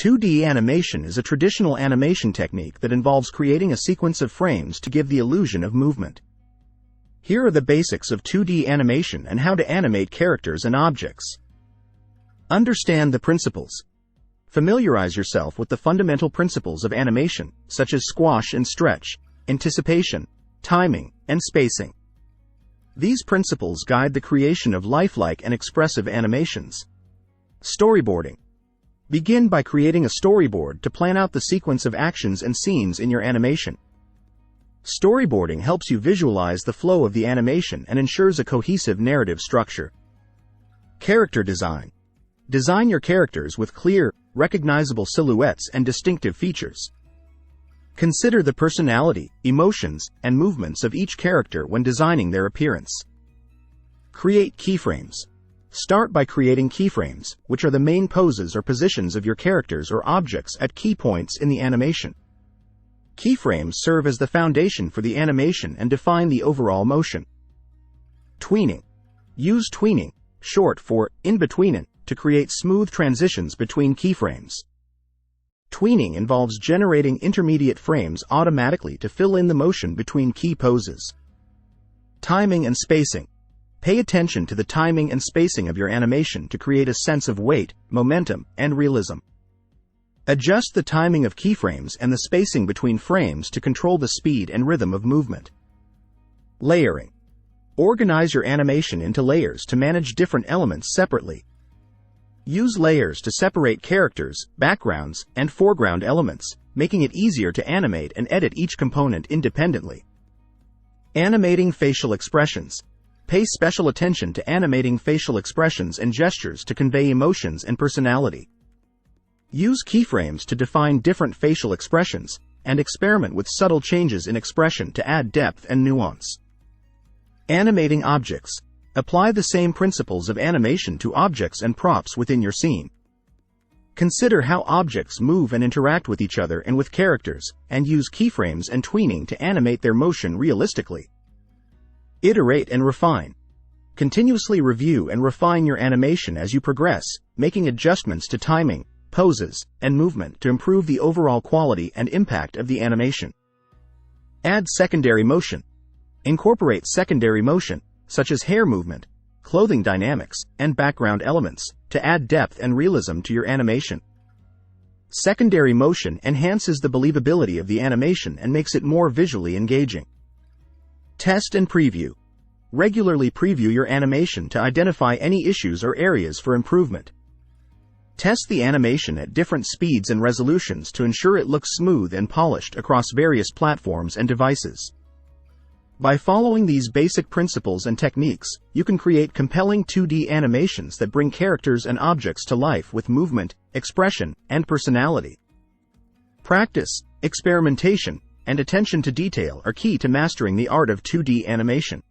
2D animation is a traditional animation technique that involves creating a sequence of frames to give the illusion of movement. Here are the basics of 2D animation and how to animate characters and objects. Understand the principles. Familiarize yourself with the fundamental principles of animation, such as squash and stretch, anticipation, timing, and spacing. These principles guide the creation of lifelike and expressive animations. Storyboarding. Begin by creating a storyboard to plan out the sequence of actions and scenes in your animation. Storyboarding helps you visualize the flow of the animation and ensures a cohesive narrative structure. Character design. Design your characters with clear, recognizable silhouettes and distinctive features. Consider the personality, emotions, and movements of each character when designing their appearance. Create keyframes. Start by creating keyframes, which are the main poses or positions of your characters or objects at key points in the animation. Keyframes serve as the foundation for the animation and define the overall motion. Tweening. Use tweening, short for in-betweening, to create smooth transitions between keyframes. Tweening involves generating intermediate frames automatically to fill in the motion between key poses. Timing and spacing. Pay attention to the timing and spacing of your animation to create a sense of weight, momentum, and realism. Adjust the timing of keyframes and the spacing between frames to control the speed and rhythm of movement. Layering. Organize your animation into layers to manage different elements separately. Use layers to separate characters, backgrounds, and foreground elements, making it easier to animate and edit each component independently. Animating facial expressions. Pay special attention to animating facial expressions and gestures to convey emotions and personality. Use keyframes to define different facial expressions, and experiment with subtle changes in expression to add depth and nuance. Animating objects. Apply the same principles of animation to objects and props within your scene. Consider how objects move and interact with each other and with characters, and use keyframes and tweening to animate their motion realistically. Iterate and refine. Continuously review and refine your animation as you progress, making adjustments to timing, poses, and movement to improve the overall quality and impact of the animation. Add secondary motion. Incorporate secondary motion, such as hair movement, clothing dynamics, and background elements, to add depth and realism to your animation. Secondary motion enhances the believability of the animation and makes it more visually engaging. Test and preview. Regularly preview your animation to identify any issues or areas for improvement. Test the animation at different speeds and resolutions to ensure it looks smooth and polished across various platforms and devices. By following these basic principles and techniques, you can create compelling 2D animations that bring characters and objects to life with movement, expression, and personality. Practice, experimentation, and attention to detail are key to mastering the art of 2D animation.